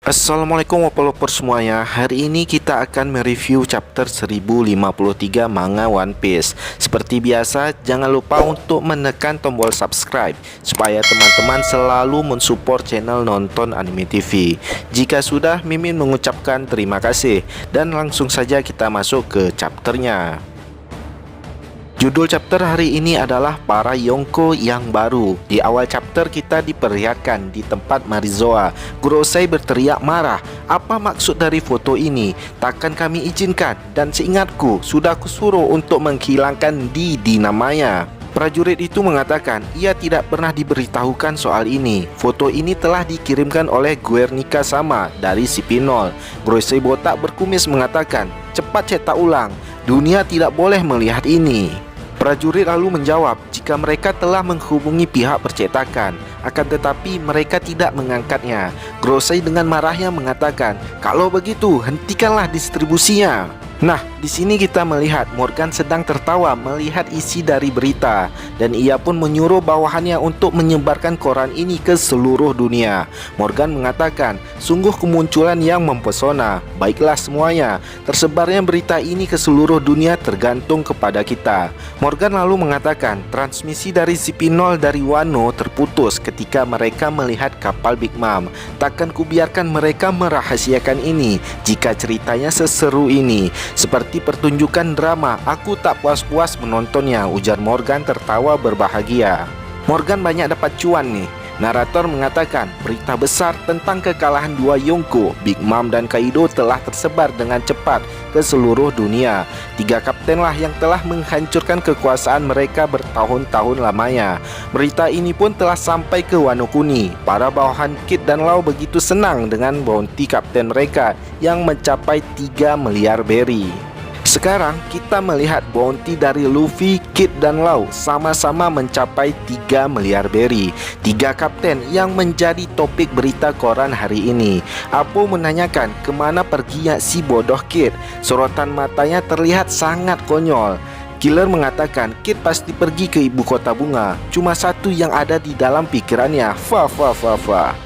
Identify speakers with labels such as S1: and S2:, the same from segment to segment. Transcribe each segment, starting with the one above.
S1: Assalamualaikum warahmatullahi semuanya. Hari ini kita akan mereview chapter 1053 manga One Piece. Seperti biasa, jangan lupa untuk menekan tombol subscribe supaya teman-teman selalu mensupport channel Nonton Anime TV. Jika sudah, Mimin mengucapkan terima kasih. Dan langsung saja kita masuk ke chapternya. Judul chapter hari ini adalah Para Yonko yang Baru. Di awal chapter kita diperlihatkan di tempat Marizoa. Gorosei berteriak marah. Apa maksud dari foto ini? Takkan kami izinkan? Dan seingatku, sudah kusuruh untuk menghilangkan di Dinamaya. Prajurit itu mengatakan ia tidak pernah diberitahukan soal ini. Foto ini telah dikirimkan oleh Guernica sama dari Sipinol. Gorosei botak berkumis mengatakan, cepat cetak ulang. Dunia tidak boleh melihat ini. Prajurit lalu menjawab jika mereka telah menghubungi pihak percetakan, akan tetapi mereka tidak mengangkatnya. Gorosei dengan marahnya mengatakan, kalau begitu hentikanlah distribusinya. Nah, di sini kita melihat Morgan sedang tertawa melihat isi dari berita, dan ia pun menyuruh bawahannya untuk menyebarkan koran ini ke seluruh dunia. Morgan mengatakan, sungguh kemunculan yang mempesona. Baiklah semuanya, tersebarnya berita ini ke seluruh dunia tergantung kepada kita. Morgan lalu mengatakan, transmisi dari Sipinol dari Wano terputus ketika mereka melihat kapal Big Mom. Takkan kubiarkan mereka merahasiakan ini jika ceritanya seseru ini. Seperti pertunjukan drama, aku tak puas-puas menontonnya, ujar Morgan tertawa berbahagia. Morgan banyak dapat cuan nih. Narator mengatakan berita besar tentang kekalahan dua Yonko, Big Mom dan Kaido telah tersebar dengan cepat ke seluruh dunia. 3 kaptenlah yang telah menghancurkan kekuasaan mereka bertahun-tahun lamanya. Berita ini pun telah sampai ke Wano Kuni. Para bawahan Kid dan Law begitu senang dengan bounty kapten mereka yang mencapai 3 miliar berry. Sekarang kita melihat bounty dari Luffy, Kid dan Law sama-sama mencapai 3 miliar berry. 3 kapten yang menjadi topik berita koran hari ini. Apo menanyakan kemana perginya si bodoh Kid. Sorotan matanya terlihat sangat konyol. Killer mengatakan Kid pasti pergi ke ibu kota bunga. Cuma satu yang ada di dalam pikirannya, fa.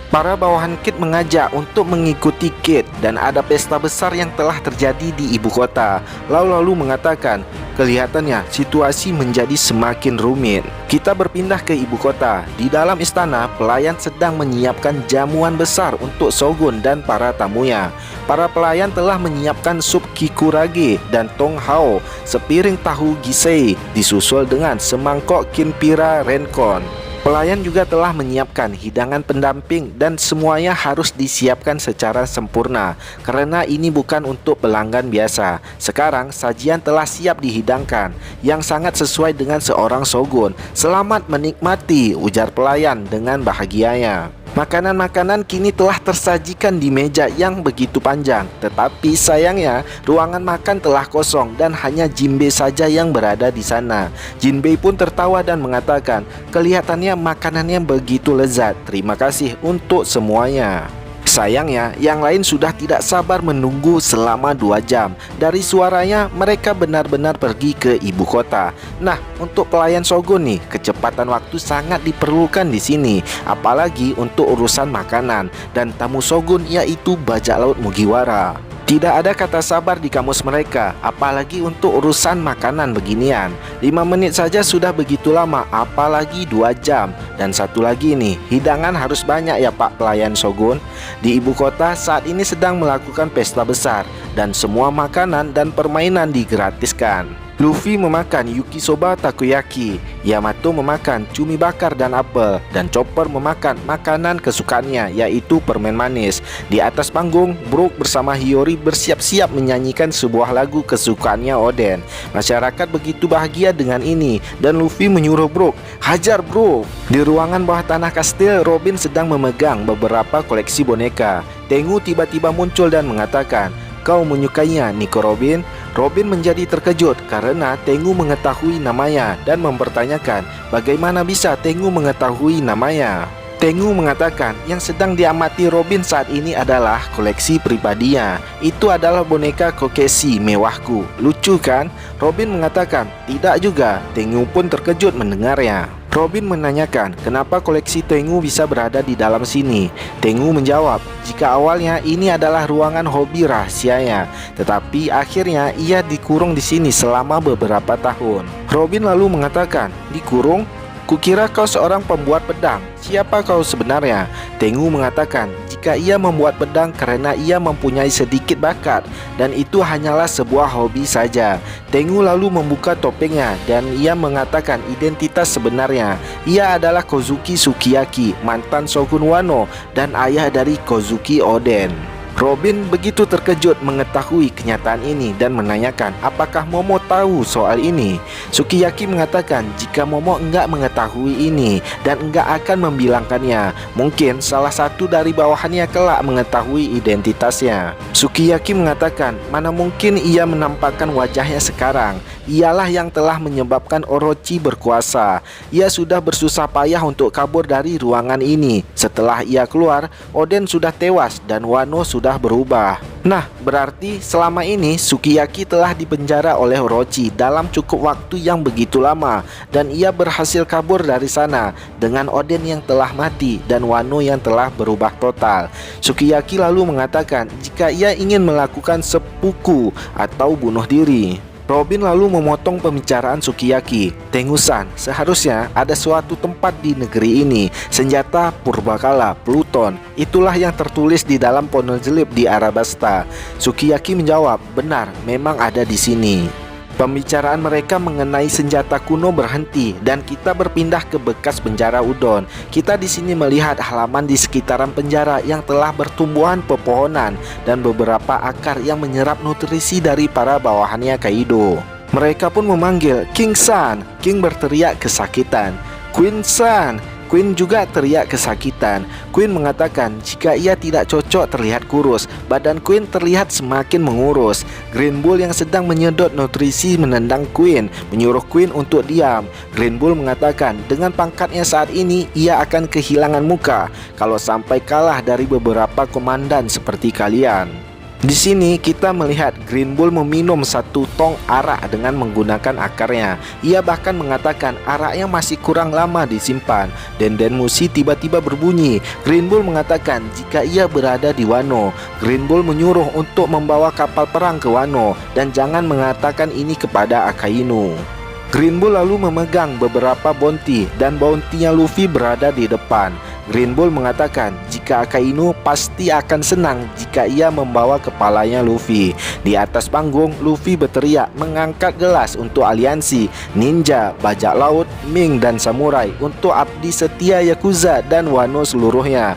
S1: Para bawahan Kid mengajak untuk mengikuti Kid dan ada pesta besar yang telah terjadi di ibu kota. Lalu mengatakan, kelihatannya situasi menjadi semakin rumit. Kita berpindah ke ibu kota. Di dalam istana, pelayan sedang menyiapkan jamuan besar untuk Shogun dan para tamunya. Para pelayan telah menyiapkan sup kikurage dan tong hao, sepiring tahu gisei, disusul dengan semangkok kinpira renkon. Pelayan juga telah menyiapkan hidangan pendamping dan semuanya harus disiapkan secara sempurna karena ini bukan untuk pelanggan biasa. Sekarang sajian telah siap dihidangkan yang sangat sesuai dengan seorang shogun. Selamat menikmati, ujar pelayan dengan bahagianya. Makanan-makanan kini telah tersajikan di meja yang begitu panjang. Tetapi sayangnya ruangan makan telah kosong dan hanya Jinbei saja yang berada di sana. Jinbei pun tertawa dan mengatakan, kelihatannya makanannya begitu lezat. Terima kasih untuk semuanya. Sayangnya, yang lain sudah tidak sabar menunggu selama 2 jam. Dari suaranya, mereka benar-benar pergi ke ibu kota. Nah, untuk pelayan Shogun nih, kecepatan waktu sangat diperlukan di sini. Apalagi untuk urusan makanan dan tamu Shogun yaitu bajak laut Mugiwara. Tidak ada kata sabar di kamus mereka, apalagi untuk urusan makanan beginian. 5 menit saja sudah begitu lama, apalagi 2 jam. Dan satu lagi nih, hidangan harus banyak ya Pak pelayan Shogun. Di ibu kota saat ini sedang melakukan pesta besar, dan semua makanan dan permainan digratiskan. Luffy memakan yukisoba takoyaki, Yamato memakan cumi bakar dan apel, dan Chopper memakan makanan kesukaannya yaitu permen manis. Di atas panggung, Brook bersama Hiyori bersiap-siap menyanyikan sebuah lagu kesukaannya Oden. Masyarakat begitu bahagia dengan ini dan Luffy menyuruh Brook, hajar Brook. Di ruangan bawah tanah kastil, Robin sedang memegang beberapa koleksi boneka. Tengu tiba-tiba muncul dan mengatakan, kau menyukainya, Nico Robin? Robin menjadi terkejut karena Tengu mengetahui namanya dan mempertanyakan bagaimana bisa Tengu mengetahui namanya. Tengu mengatakan yang sedang diamati Robin saat ini adalah koleksi pribadinya. Itu adalah boneka Kokeshi mewahku. Lucu kan? Robin mengatakan tidak juga. Tengu pun terkejut mendengarnya. Robin menanyakan kenapa koleksi Tengu bisa berada di dalam sini. Tengu menjawab, jika awalnya ini adalah ruangan hobi rahasianya, tetapi akhirnya ia dikurung di sini selama beberapa tahun. Robin lalu mengatakan, dikurung? Kukira kau seorang pembuat pedang. Siapa kau sebenarnya? Tengu mengatakan, jika ia membuat pedang karena ia mempunyai sedikit bakat, dan itu hanyalah sebuah hobi saja. Tengu lalu membuka topengnya dan ia mengatakan identitas sebenarnya. Ia adalah Kozuki Sukiyaki, mantan Shogun Wano dan ayah dari Kozuki Oden. Robin begitu terkejut mengetahui kenyataan ini dan menanyakan apakah Momo tahu soal ini. Sukiyaki mengatakan jika Momo enggak mengetahui ini dan enggak akan membilangkannya, mungkin salah satu dari bawahannya kelak mengetahui identitasnya. Sukiyaki mengatakan mana mungkin ia menampakkan wajahnya sekarang. Ialah yang telah menyebabkan Orochi berkuasa. Ia sudah bersusah payah untuk kabur dari ruangan ini. Setelah ia keluar, Oden sudah tewas dan Wano sudah berubah. Nah, berarti selama ini Sukiyaki telah dipenjara oleh Orochi dalam cukup waktu yang begitu lama, dan ia berhasil kabur dari sana dengan Oden yang telah mati dan Wano yang telah berubah total. Sukiyaki lalu mengatakan jika ia ingin melakukan seppuku atau bunuh diri. Robin lalu memotong pembicaraan Sukiyaki. Tengu-san, seharusnya ada suatu tempat di negeri ini, senjata purbakala, Pluton. Itulah yang tertulis di dalam Poneglyph di Arabasta. Sukiyaki menjawab, benar, memang ada di sini. Pembicaraan mereka mengenai senjata kuno berhenti dan kita berpindah ke bekas penjara Udon. Kita di sini melihat halaman di sekitaran penjara yang telah bertumbuhan pepohonan dan beberapa akar yang menyerap nutrisi dari para bawahannya Kaido. Mereka pun memanggil King-san. King berteriak kesakitan. Queen-san. Queen juga teriak kesakitan. Queen mengatakan jika ia tidak cocok terlihat kurus, badan Queen terlihat semakin mengurus. Green Bull yang sedang menyedot nutrisi menendang Queen, menyuruh Queen untuk diam. Green Bull mengatakan dengan pangkatnya saat ini ia akan kehilangan muka kalau sampai kalah dari beberapa komandan seperti kalian. Di sini kita melihat Green Bull meminum satu tong arak dengan menggunakan akarnya. Ia bahkan mengatakan araknya masih kurang lama disimpan. Denden Mushi tiba-tiba berbunyi. Green Bull mengatakan jika ia berada di Wano. Green Bull menyuruh untuk membawa kapal perang ke Wano dan jangan mengatakan ini kepada Akainu. Green Bull lalu memegang beberapa bounty dan bounty-nya Luffy berada di depan. Green Bull mengatakan jika Akainu pasti akan senang jika ia membawa kepalanya Luffy. Di atas panggung, Luffy berteriak mengangkat gelas untuk aliansi, ninja, bajak laut, Ming dan samurai untuk abdi setia Yakuza dan Wano seluruhnya.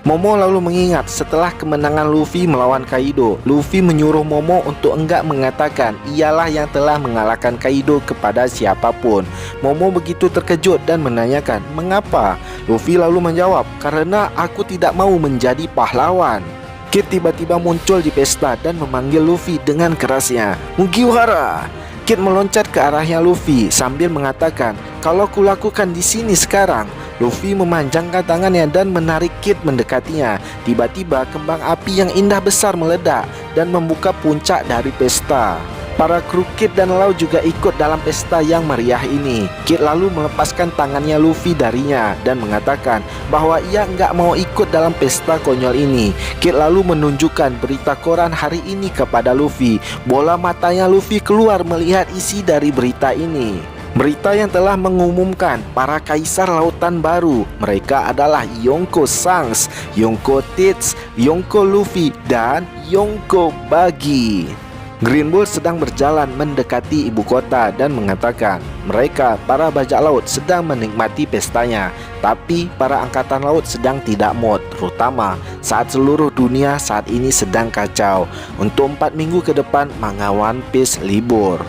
S1: Momo lalu mengingat setelah kemenangan Luffy melawan Kaido, Luffy menyuruh Momo untuk enggak mengatakan ialah yang telah mengalahkan Kaido kepada siapapun. Momo begitu terkejut dan menanyakan, mengapa? Luffy lalu menjawab, karena aku tidak mau menjadi pahlawan. Kid tiba-tiba muncul di pesta dan memanggil Luffy dengan kerasnya, Mugiwara! Kid meloncat ke arahnya Luffy sambil mengatakan, kalau kulakukan di sini sekarang. Luffy memanjangkan tangannya dan menarik Kid mendekatinya. Tiba-tiba kembang api yang indah besar meledak dan membuka puncak dari pesta. Para kru Kid dan Law juga ikut dalam pesta yang meriah ini. Kid lalu melepaskan tangannya Luffy darinya dan mengatakan bahwa ia nggak mau ikut dalam pesta konyol ini. Kid lalu menunjukkan berita koran hari ini kepada Luffy. Bola matanya Luffy keluar melihat isi dari berita ini. Berita yang telah mengumumkan para kaisar lautan baru. Mereka adalah Yonko Shanks, Yonko Tits, Yonko Luffy, dan Yonko Buggy. Green Bull sedang berjalan mendekati ibu kota dan mengatakan mereka, para bajak laut, sedang menikmati pestanya. Tapi para angkatan laut sedang tidak mood, terutama saat seluruh dunia saat ini sedang kacau. Untuk 4 minggu ke depan, manga One Piece libur.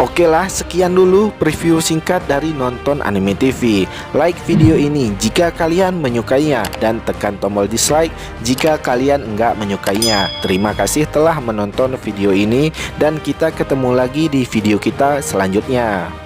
S1: Oke lah, sekian dulu preview singkat dari Nonton Anime TV. Like video ini jika kalian menyukainya dan tekan tombol dislike jika kalian enggak menyukainya. Terima kasih telah menonton video ini dan kita ketemu lagi di video kita selanjutnya.